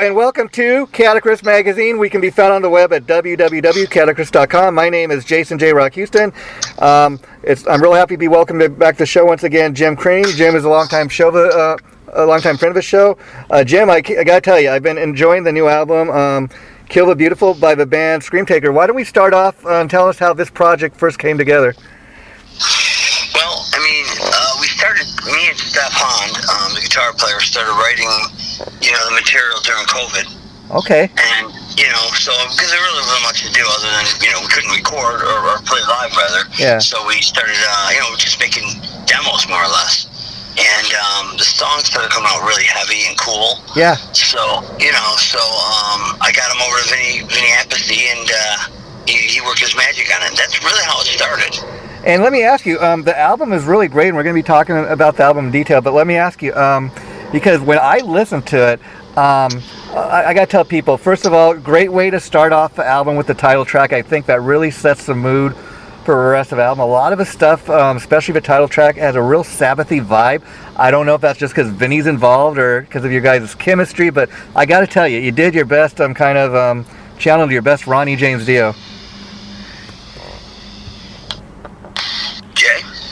and welcome to Chaotic Riff Magazine. We can be found on the web at www.chaoticriff.com. My name is Jason J. Rock Houston. I'm really happy to be welcomed back to the show once again, Jim Crean. Jim is a longtime friend of the show. Jim, I gotta tell you, I've been enjoying the new album, Kill the Beautiful by the band Screamtaker. Why don't we start off and tell us how this project first came together? Well, we started, me and Steph Hond, the guitar player, started writing, the material during COVID. Okay. And, so, because there really wasn't much to do other than, we couldn't record or play live, rather. Yeah. So we started, just making demos, more or less. And the songs started coming out really heavy and cool. Yeah. So, I got him over to Vinny Apathy, and he worked his magic on it. That's really how it started. And let me ask you, the album is really great, and we're going to be talking about the album in detail, but let me ask you, because when I listened to it, I got to tell people, first of all, great way to start off the album with the title track. I think that really sets the mood for the rest of the album. A lot of the stuff, especially the title track, has a real Sabbathy vibe. I don't know if that's just because Vinny's involved or because of your guys' chemistry, but I got to tell you, you did your best. I'm kind of channeled your best Ronnie James Dio.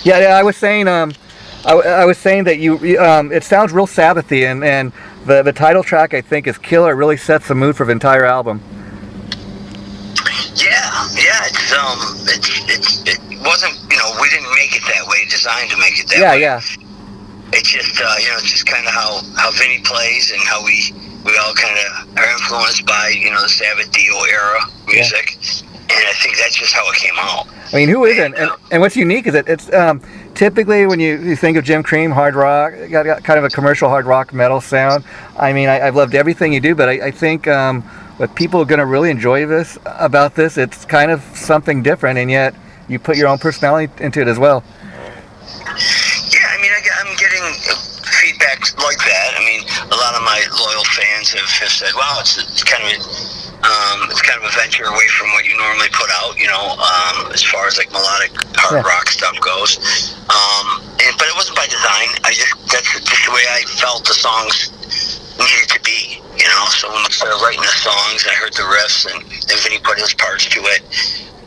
Yeah, I was saying, I was saying that you, it sounds real Sabbathy, and the title track I think is killer. It really sets the mood for the entire album. Yeah, it wasn't, we didn't make it that way, designed to make it that way. Yeah. It's just, it's just kind of how Vinny plays and how we all kind of are influenced by, the Sabbath Dio era music. Yeah. And I think that's just how it came out. I mean, who isn't? And what's unique is that it's typically when you think of Jim Crean, hard rock, got kind of a commercial hard rock metal sound. I mean, I've loved everything you do, but I think what people are going to really enjoy about this, it's kind of something different, and yet you put your own personality into it as well. Yeah, I'm getting feedback like that. A lot of my loyal fans have said, "Wow, it's kind of a venture away from what you normally put out, as far as like melodic hard rock stuff goes." But it wasn't by design. That's just the way I felt the songs needed to be, So when I started writing the songs, I heard the riffs, and Vinny put his parts to it.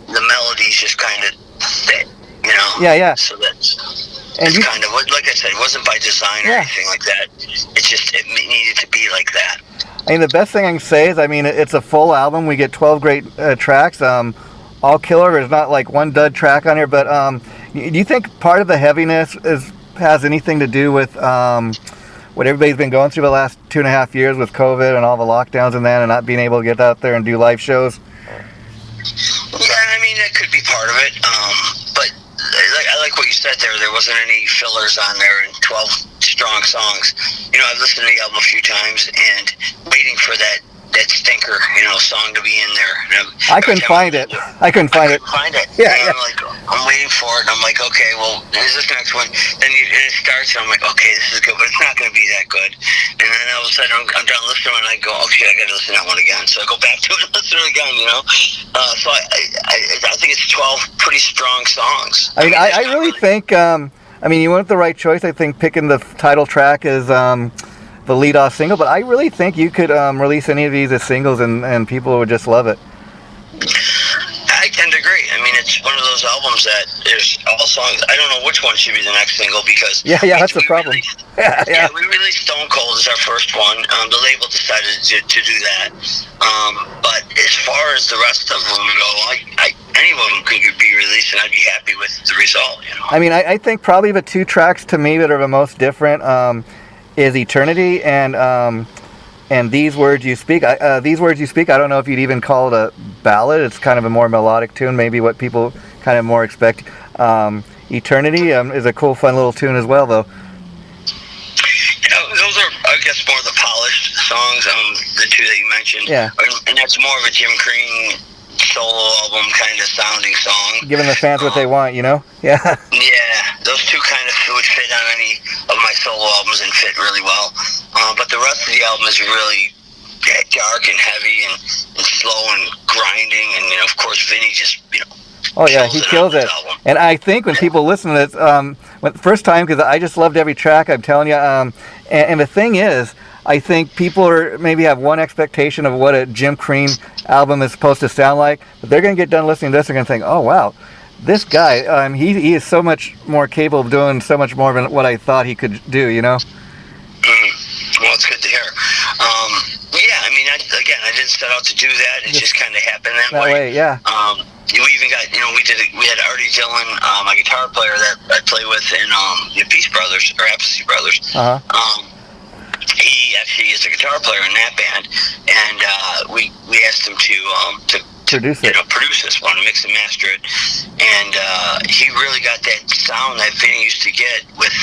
The melodies just kind of fit, Yeah. So that's kind of what, like I said, it wasn't by design or anything like that. It's just it needed to be like that. The best thing I can say is, it's a full album. We get 12 great tracks, all killer. There's not like one dud track on here, but do you think part of the heaviness has anything to do with what everybody's been going through the last 2.5 years with COVID and all the lockdowns and that, and not being able to get out there and do live shows? Yeah, that could be part of it. But I like what you said there. There wasn't any fillers on there, and 12 strong songs. I've listened to the album a few times and waiting for that stinker, song to be in there. I couldn't find it. Yeah. I'm waiting for it, and I'm like, okay, well, here's this next one. Then it starts, and I'm like, okay, this is good, but it's not going to be that good. And then all of a sudden, I'm done listening, and I go, oh shit, I got to listen to that one again. So I go back to it and listen to it again, So I think it's 12 pretty strong songs. I really think, you went with the right choice. I think picking the title track is the lead-off single, but I really think you could release any of these as singles, and people would just love it. I tend to agree. It's one of those albums that there's all songs. I don't know which one should be the next single because that's the problem. We released Stone Cold as our first one. The label decided to do that. But as far as the rest of them go, any of them could be released, and I'd be happy with the result. I think probably the two tracks to me that are the most different is Eternity and These Words You Speak. These Words You Speak, I don't know if you'd even call it a ballad. It's kind of a more melodic tune, maybe what people kind of more expect. Eternity is a cool, fun little tune as well, though. Those are, I guess, more the polished songs, the two that you mentioned. Yeah. And that's more of a Jim Crean solo album kind of sounding song. Giving the fans what they want, Yeah. Yeah, those two kind of would fit on any of my solo albums and fit really well. But the rest of the album is really dark and heavy and slow and grinding, and of course Vinny just oh yeah, he kills it. And I think when people listen to this, first time, because I just loved every track, I'm telling you. And the thing is, I think people are maybe have one expectation of what a Jim Crean album is supposed to sound like, but they're going to get done listening to this and going to think, oh wow, this guy, he is so much more capable of doing so much more than what I thought he could do, you know? Well, it's good to hear. Yeah, I mean, I didn't set out to do that. It just kind of happened that way. Yeah. We even got, we had Artie Dillon, my guitar player that I play with in the Peace Brothers, or Apathy Brothers. He actually is a guitar player in that band, and we asked him to produce this one, mix and master it, and he really got that sound that Vinny used to get with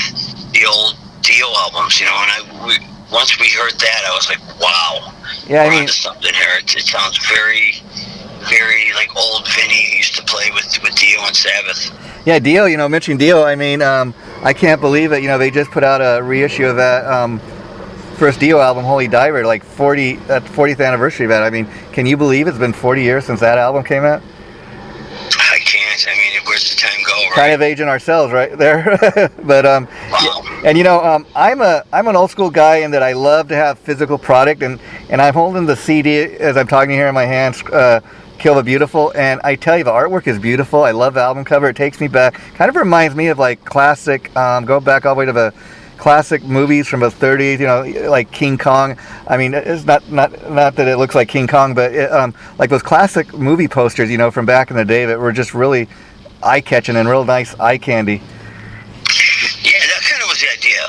the old Dio albums, and once we heard that, I was like, wow, yeah, we're onto something here. It sounds very, very like old Vinny used to play with Dio and Sabbath. Yeah, Dio, mentioning Dio, I mean, I can't believe it, they just put out a reissue of that first Dio album, Holy Diver, like 40th anniversary of that. I mean, can you believe it's been 40 years since that album came out? I can't. I mean, where's the time go, right? Kind of aging ourselves right there. But wow. And I'm an old school guy in that I love to have physical product, and I'm holding the CD as I'm talking here in my hands, Kill the Beautiful, and I tell you, the artwork is beautiful. I love the album cover. It takes me back, kind of reminds me of like classic, go back all the way to the classic movies from the 30s, like King Kong. I mean, it's not that it looks like King Kong, but like those classic movie posters, from back in the day that were just really eye-catching and real nice eye candy. Yeah, that kind of was the idea.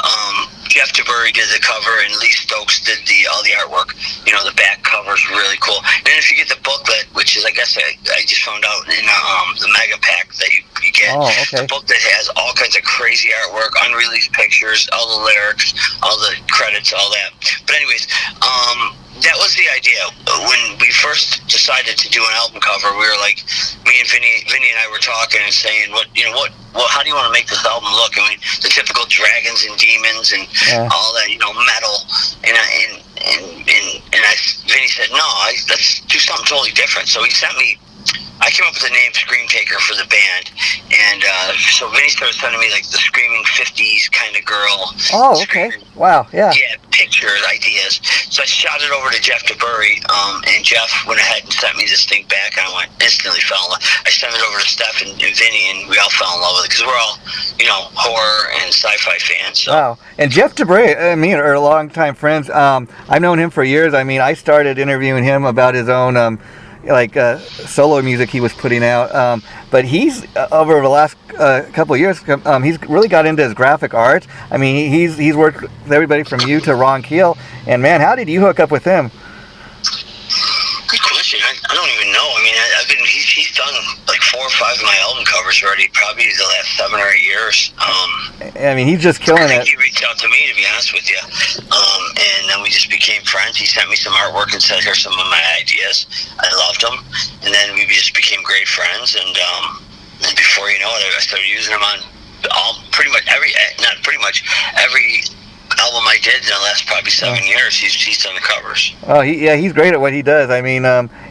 Jeff DeBurry did the cover, and Lee Stokes did all the artwork. The back cover's really cool. And then if you get the booklet, which is, I guess I just found out in the mega pack that you get, the book that has all kinds of crazy artwork, unreleased pictures, all the lyrics, all the credits, all that. But anyways, that was the idea. When we first decided to do an album cover, we were like, me and Vinny and I were talking and saying, how do you want to make this album look? I mean, the typical dragons and demons and all that, metal. And Vinny said, no, let's do something totally different. So I came up with the name Scream Taker for the band, and so Vinny started sending me like the screaming 50s kind of girl. Oh, okay. Wow, yeah. Yeah, pictures, ideas. So I shot it over to Jeff DeBurry, and Jeff went ahead and sent me this thing back, and I instantly fell in love. I sent it over to Steph and Vinny, and we all fell in love with it, because we're all, horror and sci-fi fans. So. Wow. And Jeff DeBurry, are longtime friends. I've known him for years. I mean, I started interviewing him about his own solo music he was putting out, but he's over the last couple of years, he's really got into his graphic art. I mean, he's worked with everybody from you to Ron Keel, and man, how did you hook up with him? Good question. I don't even know. I mean, he's done like 4 or 5 of my album covers already, probably the last 7 or 8 years. I mean, he's just killing it. He reached out to me, to be honest with you, and then we just became friends. He sent me some artwork and said, here's some of my ideas. I loved them, and then we just became great friends, and before you know it, I started using them on every album I did in the last probably 7 years. He's done the covers. Oh, he's great at what he does. I mean,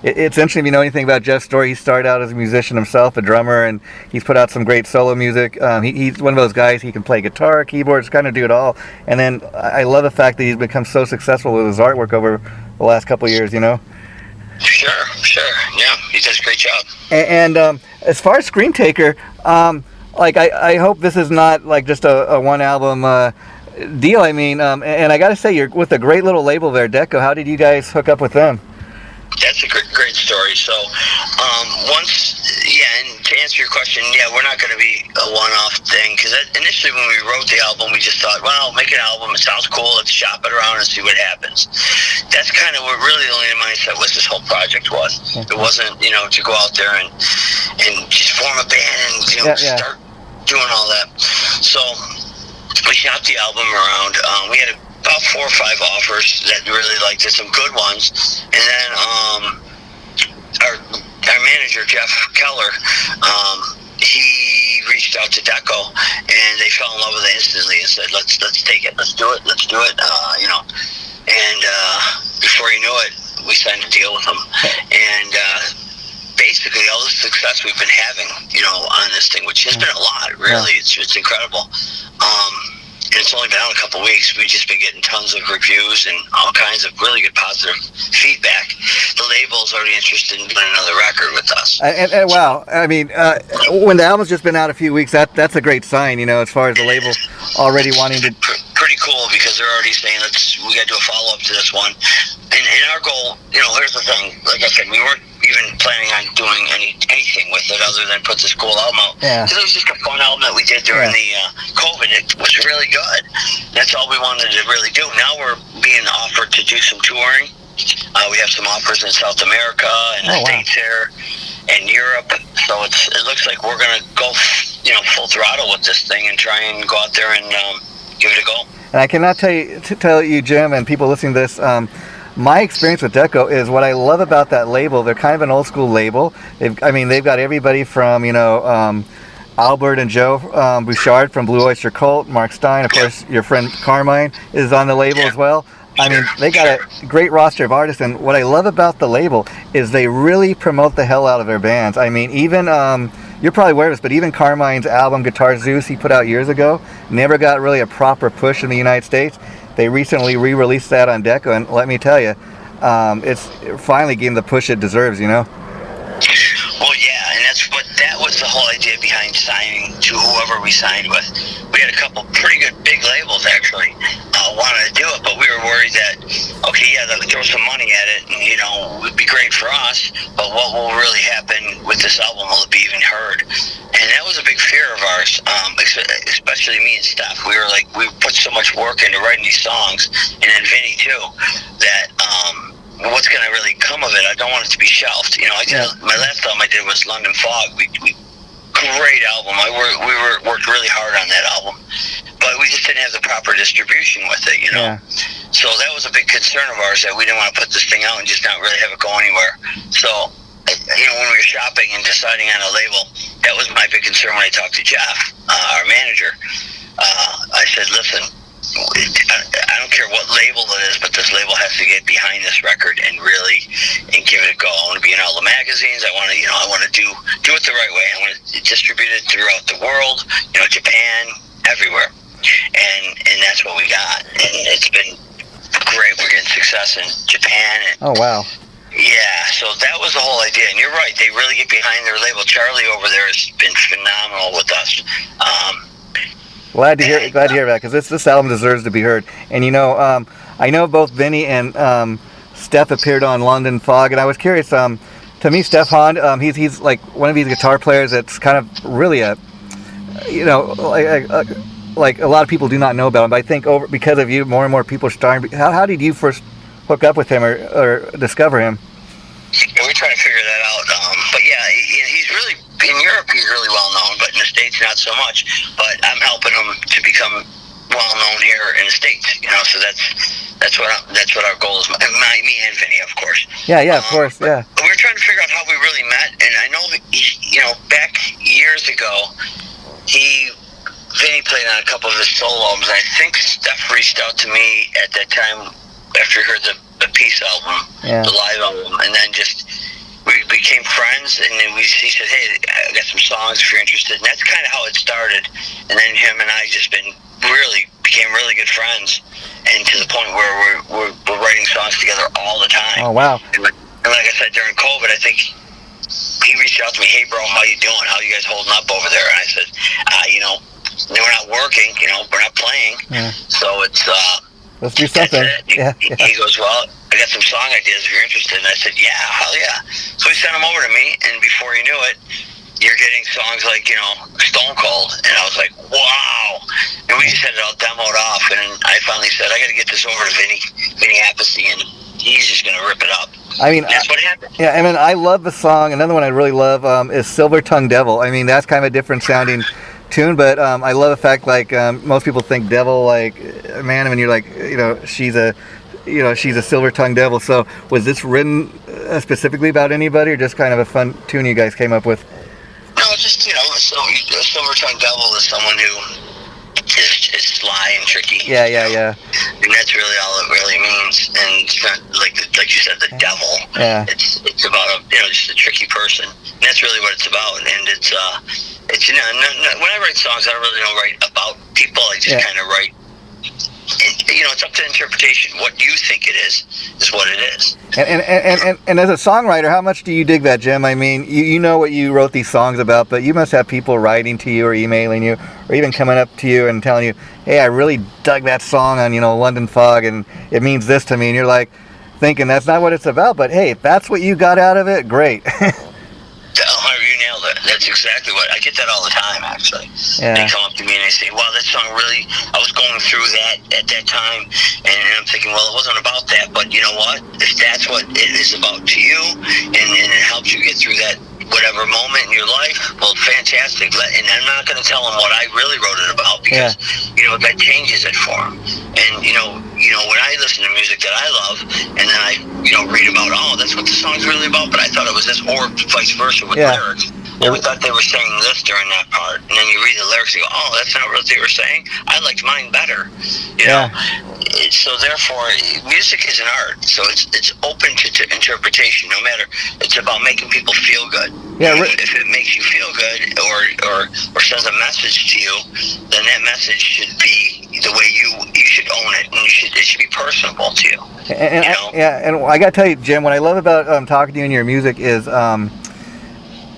it's interesting if you know anything about Jeff's story. He started out as a musician himself, a drummer, and he's put out some great solo music. He's one of those guys, he can play guitar, keyboards, kind of do it all. And then I love the fact that he's become so successful with his artwork over the last couple of years, Sure. Yeah, he does a great job. And as far as Scream Taker, I hope this is not like just a one album deal. I mean, and I got to say, you're with a great little label there, Deco. How did you guys hook up with them? That's a great story. So, and to answer your question, we're not going to be a one-off thing, because initially when we wrote the album, we just thought, well, make an album, it sounds cool, let's shop it around and see what happens. That's kind of what really the only mindset was this whole project was. It wasn't, to go out there and just form a band and, start doing all that. So, we shopped the album around. We had about 4 or 5 offers that really liked it, some good ones. And then our manager, Jeff Keller, he reached out to Deco, and they fell in love with it instantly and said, let's take it, let's do it. And before you knew it, we signed a deal with them. And basically all the success we've been having, on this thing, which has been a lot, really. It's incredible. and it's only been out a couple weeks. We've just been getting tons of reviews and all kinds of really good positive feedback. The label's already interested in doing another record with us. And wow, I mean, when the album's just been out a few weeks, that's a great sign, you know, as far as the label already wanting to. Pretty cool, because they're already saying we got to do a follow up to this one. And our goal, you know, here's the thing. Like I said, we weren't even planning on doing anything with it other than put this cool album out. Yeah. Because it was just a fun album that we did during the COVID. It was really good. That's all we wanted to really do. Now we're being offered to do some touring. We have some offers in South America and the States here and Europe. So it looks like we're going to go, you know, full throttle with this thing and try and go out there and give it a go. And I cannot tell you, Jim, and people listening to this, my experience with Deco is what I love about that label. They're kind of an old school label. They've got everybody from, you know, Albert and Joe Bouchard from Blue Oyster Cult, Mark Stein, of course, your friend Carmine is on the label as well. I mean, they got a great roster of artists, and what I love about the label is they really promote the hell out of their bands. I mean, even, you're probably aware of this, but even Carmine's album, Guitar Zeus, he put out years ago, never got really a proper push in the United States. They recently re-released that on Deco, and let me tell you, it's finally getting the push it deserves, you know? Well, yeah, and that was the whole idea behind signing to whoever we signed with. We had a couple pretty good big labels, actually, wanted to do it, but we were worried that, okay, yeah, they'll throw some money at it, and, you know, it would be great for us, but what will really happen with this album? Will it be even heard? And that was a big fear of ours, especially me and Steph. We were like, we put so much work into writing these songs, and then Vinny too, that what's going to really come of it? I don't want it to be shelved. You know, my last album I did was London Fog. Great album. We worked really hard on that album, but we just didn't have the proper distribution with it, you know. Yeah. So that was a big concern of ours, that we didn't want to put this thing out and just not really have it go anywhere. So, you know, when we were shopping and deciding on a label, that was my big concern when I talked to Jeff, our manager. I said, listen, I don't care what label it is, but this label has to get behind this record and give it a go. I want to be in all the magazines. I want to do it the right way. I want to distribute it throughout the world, you know, Japan, everywhere. And that's what we got. And it's been great. We're getting success in Japan. Oh, wow. Yeah, so that was the whole idea. And you're right. They really get behind their label. Charlie over there has been phenomenal with us. Glad to hear that, because this album deserves to be heard. And you know, I know both Vinny and Steph appeared on London Fog, and I was curious. To me, Steph Hahn, he's like one of these guitar players that's kind of really a, you know, like a lot of people do not know about him. But I think because of you, more and more people are starting. How did you first hook up with him or discover him? Yeah, we're trying to figure that out. But yeah, he's really, in Europe he's really well known, but in the States not so much. But I'm helping him to become well known here in the States. You know, so that's what our goal is. Me and Vinny, of course. Yeah, of course, yeah. But we're trying to figure out how we really met, and I know that you know, back years ago, Vinny played on a couple of his solo albums. I think Steph reached out to me at that time after he heard the Peace album, the live album, and then we became friends, and then he said, hey, I got some songs if you're interested, and that's kind of how it started. And then him and I became really good friends, and to the point where we're writing songs together all the time. Oh, wow. And like I said, during COVID, I think he reached out to me, hey bro, how you doing? How you guys holding up over there? And I said, you know, we're not working, you know, we're not playing, so it's let's do something. He goes, well, I got some song ideas if you're interested. And I said, yeah, hell yeah. So he sent them over to me, and before you knew it, you're getting songs like, you know, Stone Cold. And I was like, wow. And we just had it all demoed off, and I finally said, I got to get this over to Vinny Appice, and he's just going to rip it up. I mean, and that's what happened. Yeah, I mean, I love the song. Another one I really love is Silver Tongue Devil. I mean, that's kind of a different sounding tune, but I love the fact, like, most people think devil, like, man, I mean, you're like, you know, she's a silver tongue devil. So was this written specifically about anybody, or just kind of a fun tune you guys came up with? No, just, you know, a silver tongue devil is someone who is sly and tricky. Yeah. And that's really all it really means. And it's not like you said, the devil. Yeah. It's about just a tricky person. And that's really what it's about. And it's you know, when I write songs, I don't really write about people. I just kind of write it's up to interpretation. What you think it is what it is. And as a songwriter, how much do you dig that, Jim? I mean, you know what you wrote these songs about, but you must have people writing to you or emailing you or even coming up to you and telling you, hey, I really dug that song on, London Fog, and it means this to me. And you're like thinking that's not what it's about, but hey, if that's what you got out of it, great. You nailed it. That's exactly what I get that all the time. Actually, they come up to me and they say, "Wow, that song really." I was going through that at that time, and I'm thinking, well, it wasn't about that, but you know what? If that's what it is about to you, and it helps you get through that whatever moment in your life, well, fantastic. And I'm not going to tell them what I really wrote it about because that changes it for them. And when I listen to music that I love, and then I read about, oh, that's what the song's really about, but I thought it was this, or vice versa with lyrics. And we thought they were saying this during that part, and then you read the lyrics, and you go, oh, that's not what they were saying. I liked mine better. So therefore, music is an art, so it's open to interpretation. No matter, it's about making people feel good. If it makes you feel good, or sends a message to you, then that message should be the way you should own it, and it should be personable to you. And I got to tell you, Jim, what I love about talking to you and your music is,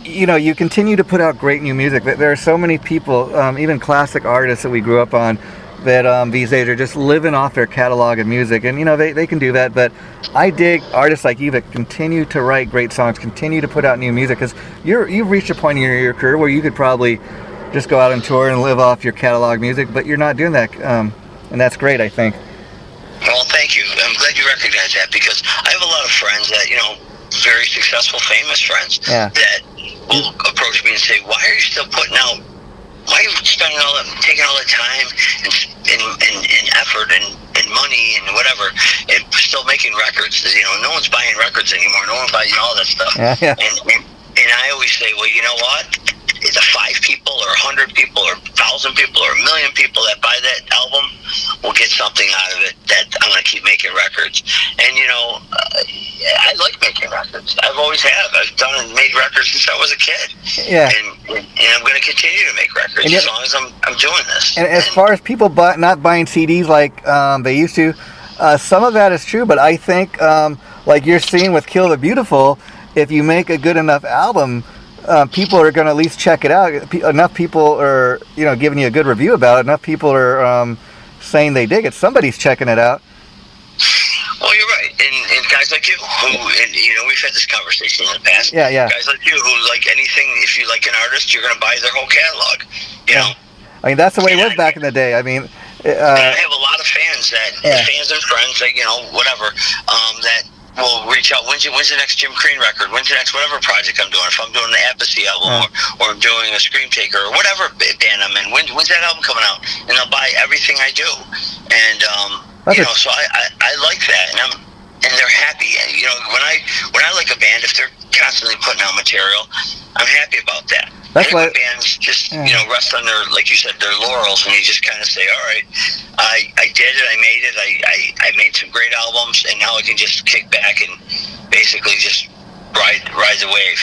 you continue to put out great new music. There are so many people, even classic artists that we grew up on, that these days are just living off their catalog of music, and they can do that. But I dig artists like you that continue to write great songs, continue to put out new music, because you've reached a point in your career where you could probably just go out on tour and live off your catalog music, but you're not doing that, and that's great, I think. Well, thank you. I'm glad you recognize that, because I have a lot of friends that, very successful, famous friends that will approach me and say, why are you still putting out, why are you spending taking all the time and effort and money and whatever, and still making records? No one's buying records anymore. No one's buying all that stuff. And I always say, well, you know what? The 5 people or 100 people or 1,000 people or 1 million people that buy that album will get something out of it, that I'm going to keep making records. And, I like making records. I've always have. I've done and made records since I was a kid. And I'm going to continue to make records as long as I'm doing this. And as far as people not buying CDs like they used to, some of that is true, but I think, like you're seeing with Kill the Beautiful, if you make a good enough album, people are going to at least check it out. Enough people are, giving you a good review about it. Enough people are saying they dig it. Somebody's checking it out. Well, you're right. And guys like you, we've had this conversation in the past. Guys like you who like anything, if you like an artist, you're going to buy their whole catalog, I mean, that's the way it was back in the day. I mean... I have a lot of fans fans and friends, whatever, that will reach out. When's the next Jim Crean record? When's the next whatever project I'm doing? If I'm doing the Apathy album or I'm doing a Scream Taker or whatever band I'm in, when's that album coming out? And they'll buy everything I do. And so I like that, and they're happy. And when I like a band, if they're constantly putting out material, I'm happy about that. That's why bands just rest on their, like you said, their laurels, and you just kind of say, all right, I did it, I made it, I made some great albums, and now I can just kick back and basically just ride the wave.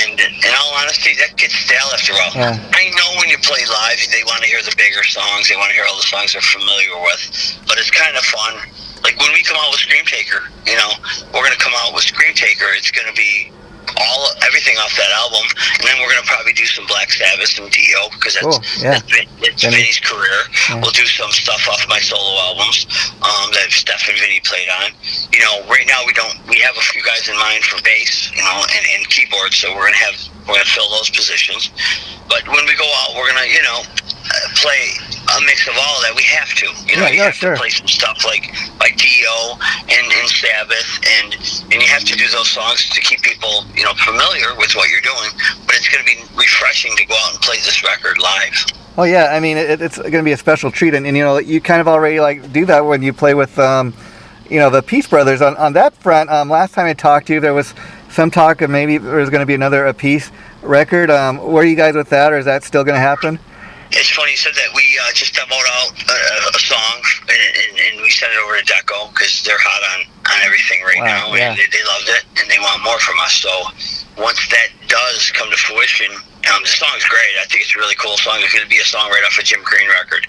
And in all honesty, that gets stale after a while. I know when you play live, they want to hear the bigger songs, they want to hear all the songs they're familiar with, but it's kind of fun. Like when we come out with Scream Taker, we're going to come out with Scream Taker, it's going to be everything off that album, and then we're going to probably do some Black Sabbath, some Dio, because that's Vinny's career. We'll do some stuff off my solo albums that Steph and Vinny played on. Right now we have a few guys in mind for bass, and keyboards, so we're going to fill those positions. But when we go out, we're going to play a mix of all of that. We have to, you have to play some stuff like Dio and Sabbath, and you have to do those songs to keep people, familiar with what you're doing. But it's going to be refreshing to go out and play this record live. Oh yeah, I mean it's going to be a special treat, and you kind of already do that when you play with the Peace Brothers. On that front, last time I talked to you, there was some talk of maybe there's going to be another Peace record. Where are you guys with that, or is that still going to happen? It's funny you said that. We just demoed out a song, and we sent it over to Deco because they're hot on everything right now, and they loved it, and they want more from us. So once that does come to fruition, the song's great. I think it's a really cool song. It's going to be a song right off a Jim Crean record.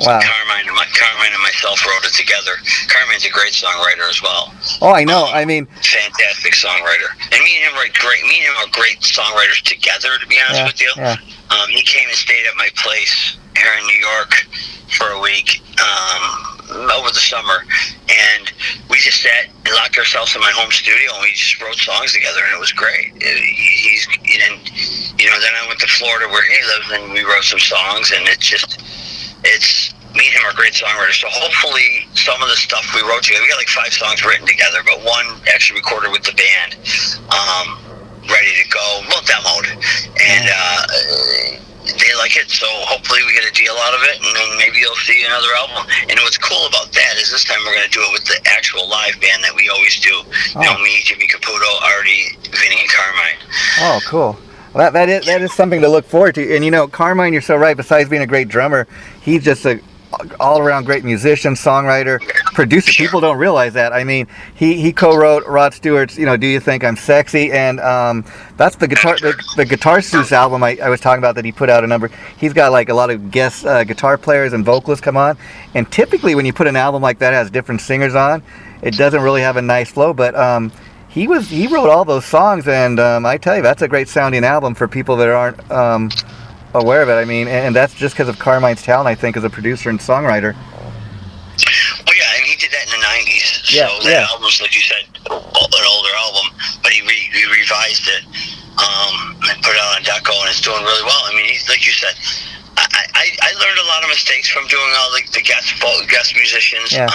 Wow. Carmine and myself wrote it together. Carmine's a great songwriter as well. Oh, I know. I mean, fantastic songwriter. And me and him are great songwriters together, to be honest with you. Yeah. He came and stayed at my place here in New York for a week over the summer, and we just sat and locked ourselves in my home studio, and we just wrote songs together, and it was great. Then I went to Florida where he lives, and we wrote some songs, and it's me and him are great songwriters. So hopefully some of the stuff we wrote together, we got like 5 songs written together, but one actually recorded with the band, ready to go, well, demoed, and they like it, so hopefully we get a deal out of it, and then maybe you'll see another album. And what's cool about that is this time we're going to do it with the actual live band that we always do. Me, Jimmy Caputo, Artie, Vinny, and Carmine. Oh, cool. Well, that is something to look forward to. And Carmine, you're so right. Besides being a great drummer, he's just a all-around great musician, songwriter, producer. Sure. People don't realize that. I mean, he co-wrote Rod Stewart's Do You Think I'm Sexy, and that's the Guitar Seuss album I was talking about that he put out a number. He's got like a lot of guest guitar players and vocalists come on, and typically when you put an album like that has different singers on, it doesn't really have a nice flow, but he wrote all those songs, and I tell you, that's a great sounding album for people that aren't aware of it. I mean, and that's just because of Carmine's talent, I think, as a producer and songwriter. Well, yeah, and he did that in the 90s. So that album's, like you said, an older album, but he revised it and put it out on Deco, and it's doing really well. I mean, he's, like you said, I learned a lot of mistakes from doing all the guest musicians. Yeah.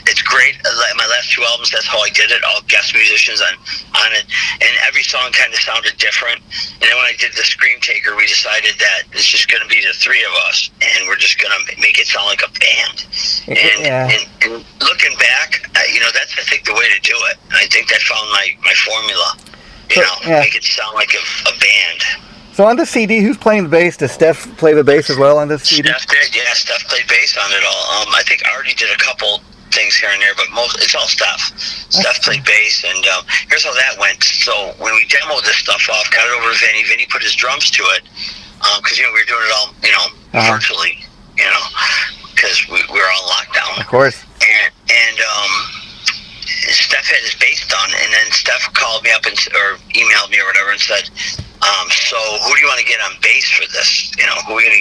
It's great. My last 2 albums, that's how I did it. All guest musicians on it, and every song kind of sounded different. And then when I did the Scream Taker, we decided that it's just going to be the 3 of us, and we're just going to make it sound like a band. And looking back, that's I think the way to do it. I think I found my formula. Make it sound like a band. So on the CD, who's playing the bass? Does Steph play the bass as well on this CD? Steph did, yeah. Steph played bass on it all. I think Artie did a couple things here and there, but it's all Steph. Steph played bass, and here's how that went. So when we demoed this stuff off, got it over to Vinny. Vinny put his drums to it, because we were doing it all, virtually, because we were all in lockdown. Of course. And Steph had his bass done, and then Steph called me up or emailed me or whatever and said, so who do you want to get on bass for this? Who are we gonna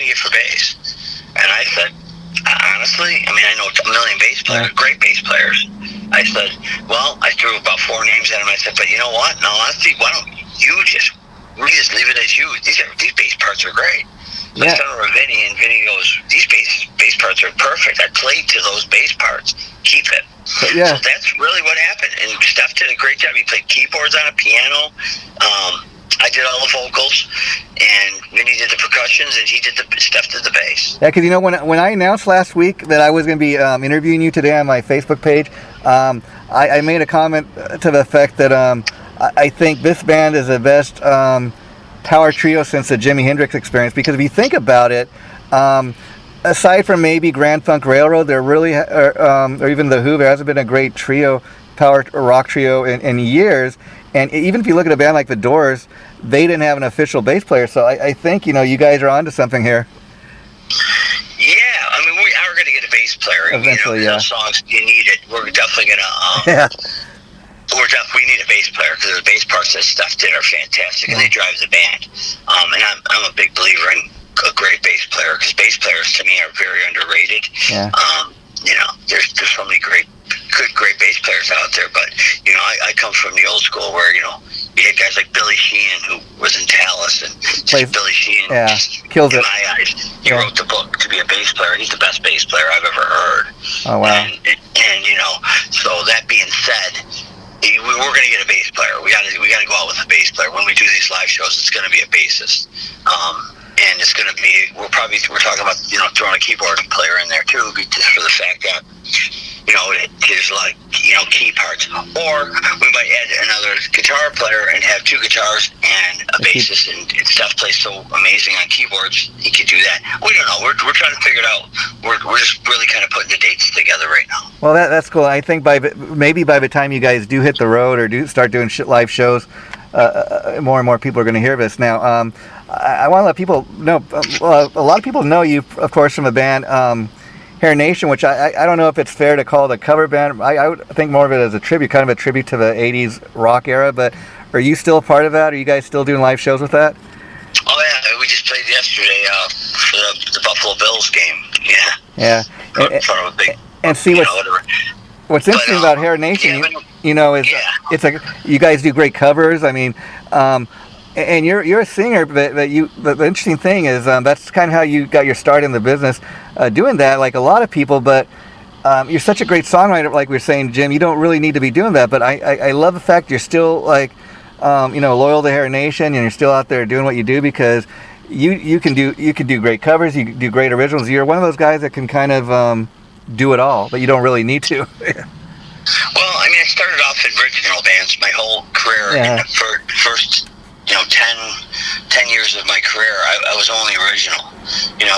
get for bass? And I said, honestly, I know a million bass players, great bass players. I said, well, I threw about 4 names at him. I said, but you know what? In all honesty, why don't we just leave it as you? These bass parts are great. So I sent over to Vinny, and Vinny goes, these bass parts are perfect. I played to those bass parts. Keep it. So that's really what happened. And Steph did a great job. He played keyboards on a piano. I did all the vocals, and Vinny did the percussions, and Steph did the bass. Yeah, because when I announced last week that I was going to be interviewing you today on my Facebook page, I made a comment to the effect that I think this band is the best power trio since the Jimi Hendrix Experience, because if you think about it, aside from maybe Grand Funk Railroad, there really, or even the Who, there hasn't been a great power rock trio in years. And even if you look at a band like The Doors, they didn't have an official bass player. So I think, you guys are onto something here. Yeah, we are going to get a bass player. Eventually, those songs, you need it. We're definitely going to... we need a bass player, because the bass parts that Steph did are fantastic, and they drive the band. And I'm a big believer in a great bass player, because bass players to me are very underrated. Yeah. There's so many great bass players out there, but I come from the old school where you had guys like Billy Sheehan, who was in Talus, and Billy Sheehan kills it. In my eyes, he wrote the book to be a bass player. He's the best bass player I've ever heard. Oh wow! And so that being said, we're going to get a bass player. We got to go out with a bass player when we do these live shows. It's going to be a bassist. And it's going to be, we're talking about, throwing a keyboard player in there too, just for the fact that, there's like, key parts. Or we might add another guitar player and have 2 guitars and a bassist, and Steph plays so amazing on keyboards, he could do that. We don't know. We're trying to figure it out. We're just really kind of putting the dates together right now. Well, that's cool. I think maybe by the time you guys do hit the road or do start doing live shows, more and more people are going to hear this. Now, I want to let people know. A lot of people know you, of course, from the band Hair Nation, which I don't know if it's fair to call it a cover band. I would think more of it as a tribute, kind of a tribute to the '80s rock era. But are you still a part of that? Are you guys still doing live shows with that? Oh yeah, we just played yesterday for the Buffalo Bills game. Yeah. In front of a big. And see what's interesting about Hair Nation, is it's you guys do great covers. I mean, and you're a singer, but the interesting thing is that's kind of how you got your start in the business, doing that, like a lot of people. But you're such a great songwriter, like we were saying, Jim. You don't really need to be doing that. But I love the fact you're still like loyal to Hair Nation, and you're still out there doing what you do, because you can do great covers, you can do great originals. You're one of those guys that can kind of do it all, but you don't really need to. Well, I mean, I started off in original bands my whole career. Yeah. For first 10 years of my career, I was only original,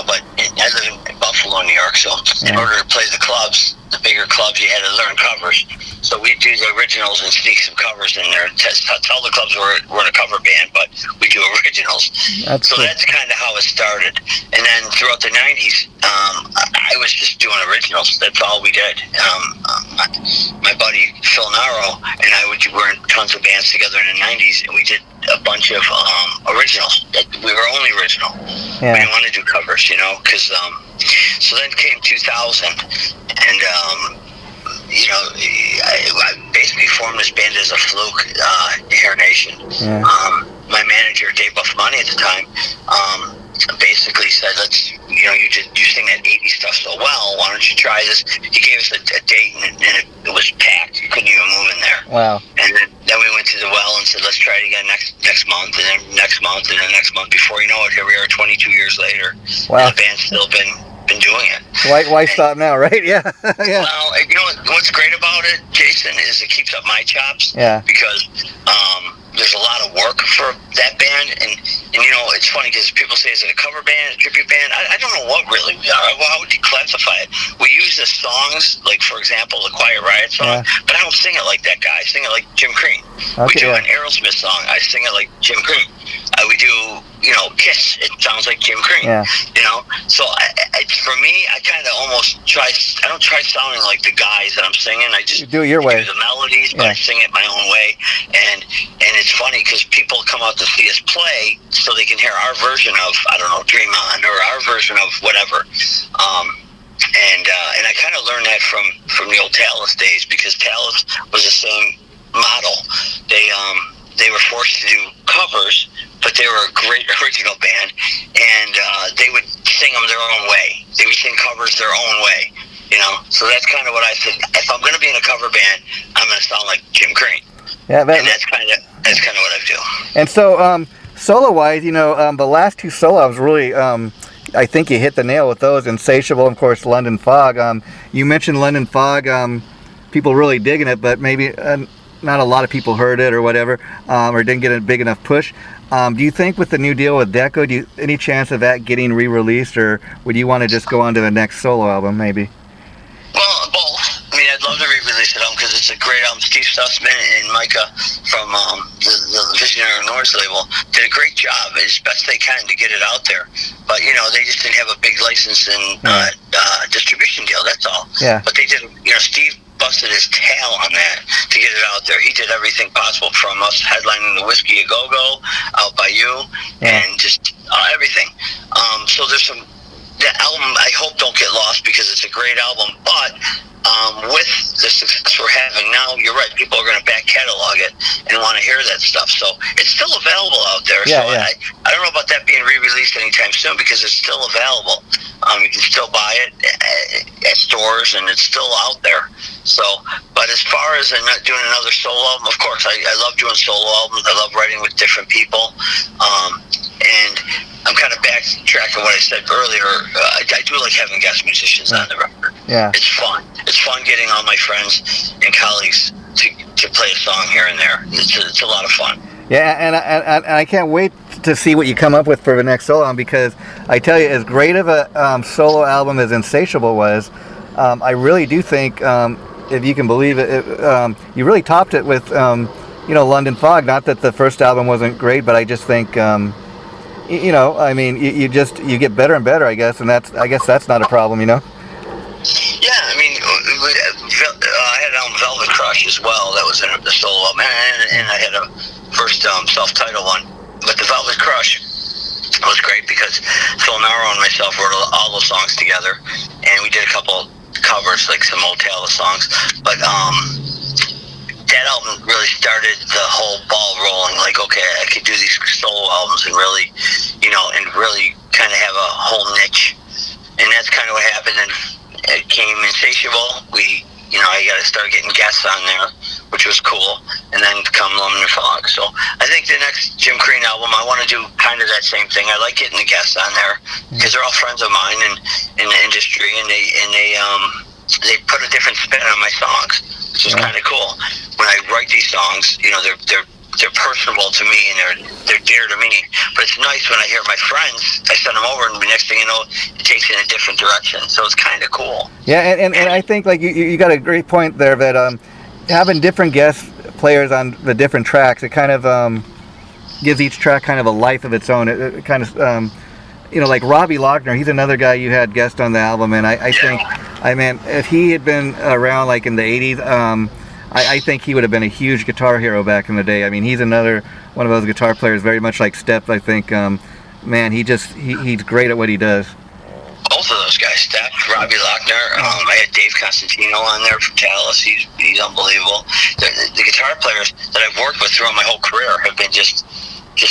but I live in Buffalo, New York, so in order to play the clubs, the bigger clubs, you had to learn covers. So we do the originals and sneak some covers in there. Tell the clubs we're in a cover band, but we do originals. That's kind of how it started. And then throughout the 90s, I was just doing originals. That's all we did. My buddy Phil Naro and I were in tons of bands together in the 90s, and we did a bunch of originals. We were only original. Yeah. We didn't want to do covers, because so then came 2000, and I basically formed this band as a fluke, Hair Nation. Yeah. My manager, Dave Buffmani at the time, basically said, you sing that 80s stuff so well, why don't you try this? He gave us a date, and it was packed. You couldn't even move in there. Wow. And then we went to the well and said, let's try it again next month, and then next month, and then next month. Before you know it, here we are 22 years later. Wow. And the band's still been doing it. Why stop now, right? Yeah. Yeah. Well, what's great about it, Jason, is it keeps up my chops. Yeah. Because there's a lot of work for that band, and it's funny because people say, is it a cover band, a tribute band? I don't know what really we are. How would you classify it? We use the songs, like for example, the Quiet Riot song, but I don't sing it like that guy. I sing it like Jim Crean. Okay, we do an Aerosmith song. I sing it like Jim Crean. We do, Kiss. It sounds like Jim Crean. Yeah. So for me, I kind of almost I don't try sounding like the guys that I'm singing. I just do it your way. Do the melodies, but I sing it my own way. And it's funny because people come out to see us play so they can hear our version of, I don't know, Dream On, or our version of whatever. And I kind of learned that from the old Talus days, because Talus was the same model. They were forced to do covers, but they were a great original band, and they would sing them their own way. They would sing covers their own way, So that's kind of what I said. If I'm going to be in a cover band, I'm going to sound like Jim Crean. Yeah, and that's kind of what I do. And so, solo-wise, the last two solo albums really, I think you hit the nail with those. Insatiable, of course, London Fog. You mentioned London Fog. People really digging it, but maybe not a lot of people heard it or whatever, or didn't get a big enough push. Do you think with the new deal with Decco, any chance of that getting re-released, or would you want to just go on to the next solo album, maybe? Well, both. I mean, I'd love to re-release it because it's a great album. Steve Sussman and Micah from the Visionary Noise label did a great job, as best they can, to get it out there. But, they just didn't have a big license and distribution deal, that's all. Yeah. But they did, Steve busted his tail on that to get it out there. He did everything possible, from us headlining the Whiskey A Go-Go, Out By You, and just everything. So there's the album, I hope, don't get lost, because it's a great album, but with the success we're having now, you're right, people are going to back catalog it and want to hear that stuff. So it's still available out there. I don't know about that being re-released anytime soon, because it's still available. You can still buy it at stores, and it's still out there. So, but as far as not doing another solo album, of course, I love doing solo albums. I love writing with different people. And I'm kind of backtracking what I said earlier. I do like having guest musicians on the record. Yeah. It's fun. It's fun getting all my friends and colleagues to play a song here and there. It's a lot of fun. Yeah, and I can't wait to see what you come up with for the next solo album, because I tell you, as great of a solo album as Insatiable was, I really do think, if you can believe it, you really topped it with, London Fog. Not that the first album wasn't great, but I just think you know, I mean, you get better and better, I guess, and I guess that's not a problem, you know. Yeah, I mean, I had Velvet Crush as well. That was the solo album, and I had a first self-titled one. But the Velvet Crush was great because Phil Naro and myself wrote all those songs together, and we did a couple covers, like some old Taylor songs. But that album really started the whole ball rolling. Like, okay, I could do these solo albums and really, you know, and really kind of have a whole niche. And that's kind of what happened. And it came Insatiable. I got to start getting guests on there, which was cool. And then come Luminous Fog. So I think the next Jim Crean album, I want to do kind of that same thing. I like getting the guests on there because they're all friends of mine in the industry, and they put a different spin on my songs, which is kind of cool. When I write these songs, you know, they're personable to me and they're dear to me. But it's nice when I hear my friends, I send them over, and the next thing you know, it takes in a different direction. So it's kind of cool. Yeah, and I think like you got a great point there that having different guest players on the different tracks, it kind of gives each track kind of a life of its own. It kind of you know, like Robbie Lochner, he's another guy you had guest on the album, and I think, I mean, if he had been around like in the 80s, I think he would have been a huge guitar hero back in the day. I mean, he's another one of those guitar players, very much like Step. I think, man, he's great at what he does. Both of those guys, Step, Robbie Lochner. I had Dave Constantino on there from Chalice. He's unbelievable. The guitar players that I've worked with throughout my whole career have been just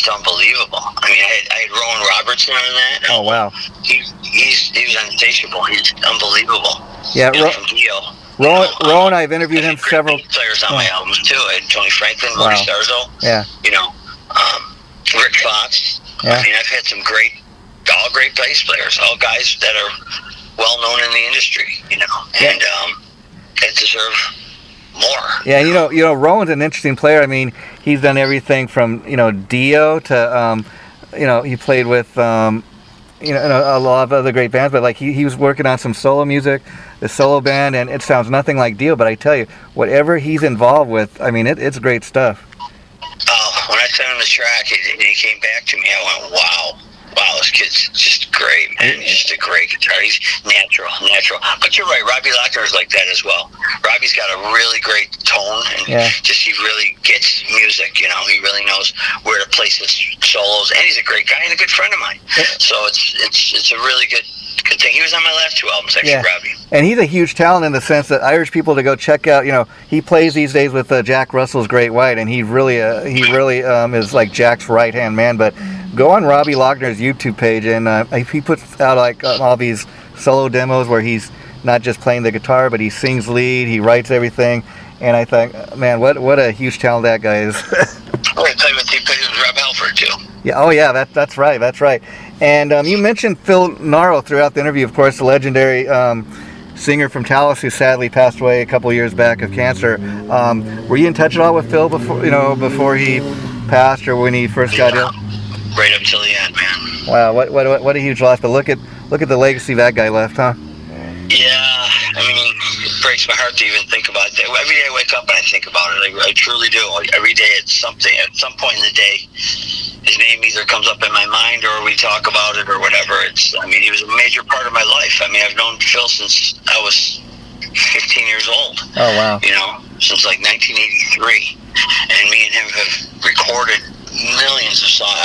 unbelievable. I mean, I had Rowan Robertson on that. Oh wow. He was insatiable. He's unbelievable. Yeah, from Dio. Rowan, I've interviewed him several players on my albums too. I had Tony Franklin, Marty Sarzo. Yeah. You know, Rick Fox. Yeah. I mean, I've had some all great bass players, all guys that are well known in the industry. You know, and that deserve more. Yeah, you know, Rowan's an interesting player. I mean, he's done everything from Dio to he played with a lot of other great bands, but like he was working on some solo music, the solo band, and it sounds nothing like Dio, but I tell you, whatever he's involved with, I mean, it's great stuff. Oh, when I sent him the track, he came back to me, I went, wow, this kid's just great, man. He's just a great guitar. He's natural. But you're right, Robbie Lochner is like that as well. Robbie's got a really great tone, and he really gets music, you know. He really knows where to place his solos, and he's a great guy and a good friend of mine. So it's a really good thing. He was on my last two albums, actually, Robbie. And he's a huge talent in the sense that I urge people to go check out, he plays these days with Jack Russell's Great White, and he really is like Jack's right-hand man, but go on Robbie Lochner's YouTube page, and he puts out like all these solo demos where he's not just playing the guitar, but he sings lead, he writes everything, and I think, man, what a huge talent that guy is. He played with Rob Halford too. Yeah, oh yeah, that's right. And you mentioned Phil Naro throughout the interview, of course, the legendary singer from Chalice who sadly passed away a couple years back of cancer. Were you in touch at all with Phil before he passed or when he first got ill? Right up till the end, man. Wow, what a huge loss! But look at the legacy that guy left, huh? Yeah, I mean, it breaks my heart to even think about that. Every day I wake up and I think about it. I truly do. Every day it's something. At some point in the day, his name either comes up in my mind or we talk about it or whatever. He was a major part of my life. I mean, I've known Phil since I was 15 years old. Oh wow! Since like 1983, and me and him have recorded millions of songs.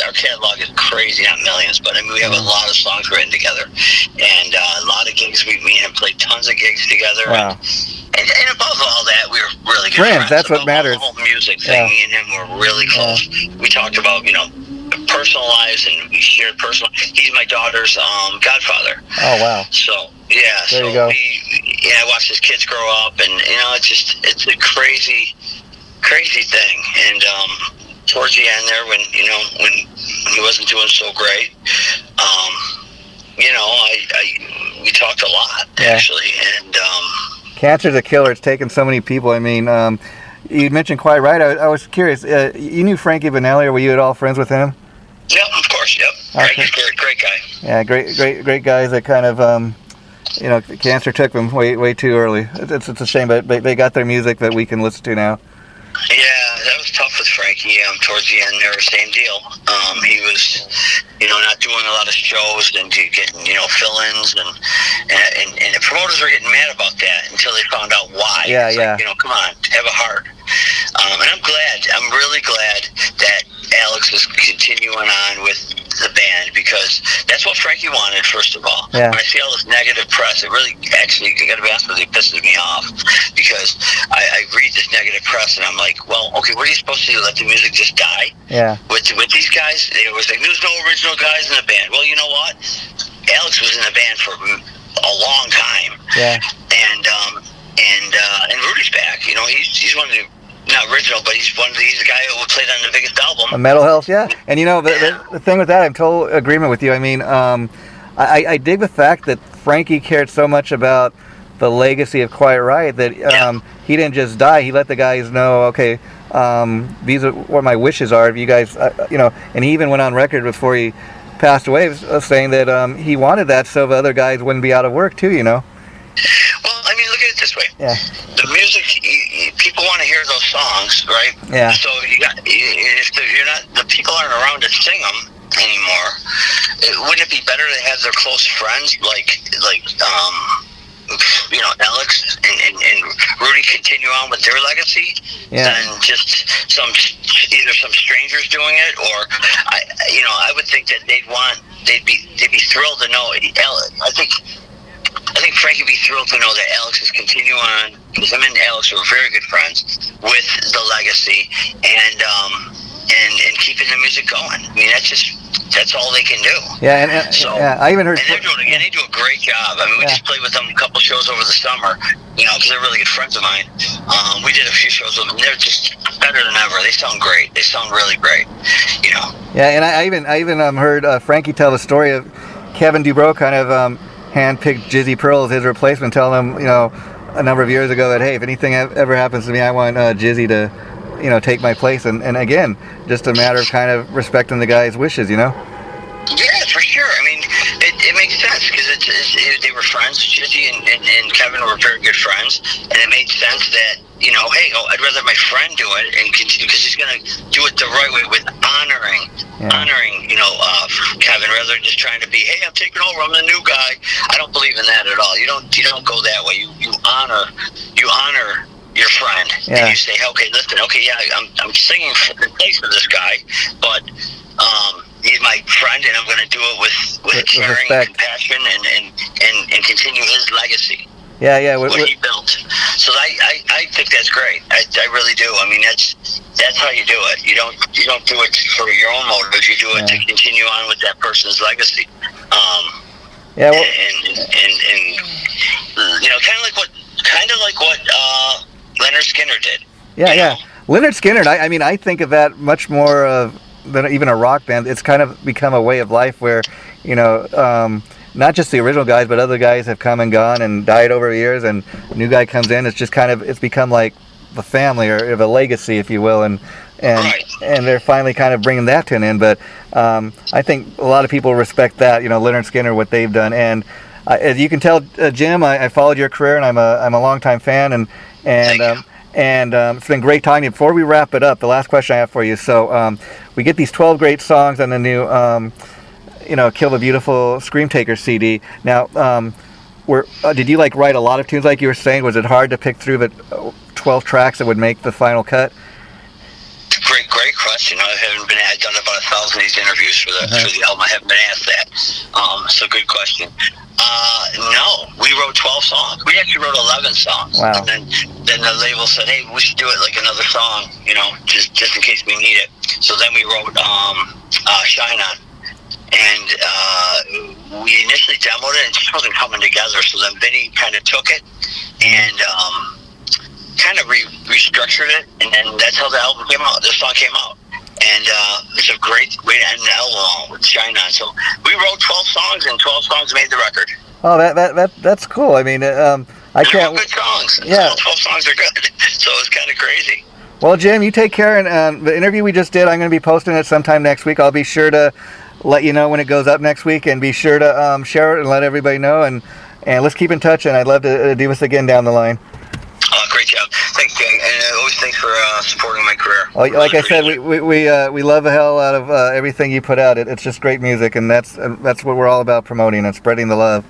Our catalog is crazy, not millions, but I mean we have a lot of songs written together, and a lot of gigs. Me and him played tons of gigs together. Wow. And above all that, we were really good friends. That's what matters. The whole music thing, me and him were really close. We talked about personal lives, and we shared personal. He's my daughter's godfather. Oh wow! So there you go. I watched his kids grow up, and it's a crazy thing, and. Towards the end there, when he wasn't doing so great, we talked a lot actually, and cancer's a killer. It's taken so many people. I mean, you mentioned quite right. I was curious. You knew Frankie Vanelli, or were you at all friends with him? Yep, of course. Yep, okay. Great guy. Yeah, great guys. That kind of cancer took them way too early. It's a shame, but they got their music that we can listen to now. Yeah, that was tough with Frank. Frankie. Towards the end there, same deal. He was, not doing a lot of shows and getting, fill-ins, and the promoters were getting mad about that until they found out why. Yeah, it's yeah. like, come on, have a heart. And I'm really glad that Alex is continuing on with the band, because that's what Frankie wanted, first of all. Yeah. When I see all this negative press, it really, actually, I gotta be honest with you, it pisses me off, because I read this negative press and I'm like, well, okay, what are you supposed to do? Let the music just die? Yeah. With these guys, it was like, there's no original guys in the band. Well, you know what? Alex was in the band for a long time. Yeah. And Rudy's back. He's one of the, not original, but he's the guy who played on the biggest album. A Metal Health, yeah. And the thing with that, I'm total agreement with you. I mean, I dig the fact that Frankie cared so much about the legacy of Quiet Riot that he didn't just die. He let the guys know, okay, these are what my wishes are. If you guys, and he even went on record before he passed away saying that he wanted that so the other guys wouldn't be out of work too. Well, I mean, look at it this way. Yeah. The music, people want to hear those songs, right? Yeah. So the people aren't around to sing them anymore. Wouldn't it be better to have their close friends like Alex and Rudy continue on with their legacy than just either some strangers doing it, or I would think that they'd be thrilled to know. I think Frankie would be thrilled to know that Alex is continuing on, because him and Alex are very good friends, with the legacy and keeping the music going. I mean, that's all they can do. Yeah, I even heard. And they do a great job. I mean, we just played with them a couple shows over the summer, because they're really good friends of mine. We did a few shows with them. They're just better than ever. They sound great. They sound really great. Yeah, and I even heard Frankie tell the story of Kevin Dubrow kind of handpicked Jizzy Pearl as his replacement, telling him, a number of years ago that, hey, if anything ever happens to me, I want Jizzy to, take my place. And again, just a matter of kind of respecting the guy's wishes, Yeah, for sure. I mean, it makes sense, because they were friends. Jizzy and Kevin were very good friends, and it made sense that, hey, I'd rather my friend do it and continue, because he's going to do it the right way, with honoring, Kevin, rather than just trying to be, hey, I'm taking over, I'm the new guy. I don't believe in that at all. You don't go that way. You honor your friend, and you say, okay, listen, I'm singing for the place of this guy, but he's my friend, and I'm going to do it with caring and compassion, and continue his legacy. Yeah. What he built. So I think that's great. I really do. I mean, that's how you do it. You don't do it for your own motives. You do it to continue on with that person's legacy. And kind of like what Leonard Skinner did. Yeah. Leonard Skinner. I think of that much more than even a rock band. It's kind of become a way of life where, not just the original guys, but other guys have come and gone and died over the years, and a new guy comes in. It's just it's become like the family, or of a legacy, if you will, and they're finally kind of bringing that to an end. But I think a lot of people respect that, Leonard Skinner, what they've done. And as you can tell, Jim, I followed your career, and I'm a longtime fan, and it's been great talking to you. Before we wrap it up, the last question I have for you. So we get these 12 great songs on the new Kill the Beautiful Scream Taker CD. Now, did you write a lot of tunes, like you were saying? Was it hard to pick through the 12 tracks that would make the final cut? Great question. I've done about 1,000 of these interviews for the album. I haven't been asked that. So good question. No, we wrote 12 songs. We actually wrote 11 songs. Wow. And then the label said, hey, we should do it like another song, just in case we need it. So then we wrote Shine On. And we initially demoed it, and it just wasn't coming together. So then Vinny kind of took it and kind of restructured it, and then that's how the album came out. The song came out, and it's a great way to end the album with Shine On. So we wrote 12 songs, and 12 songs made the record. Oh, that's cool. I mean, I can't. Good songs. Yeah, 12 songs are good. So it's kind of crazy. Well, Jim, you take care. And the interview we just did, I'm going to be posting it sometime next week. I'll be sure to let you know when it goes up next week, and be sure to share it and let everybody know. And let's keep in touch. And I'd love to do this again down the line. Great job. Thanks, gang. And always thanks for supporting my career. Well, like I said, we love the hell out of everything you put out. It's just great music, and that's what we're all about, promoting and spreading the love.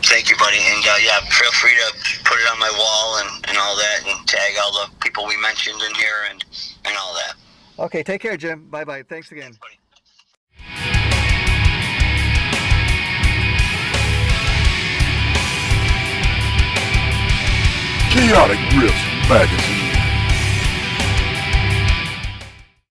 Thank you, buddy. And yeah, feel free to put it on my wall and all that, and tag all the people we mentioned in here and all that. Okay, take care, Jim. Bye-bye. Thanks again. Thanks, Chaotic Riff Magazine.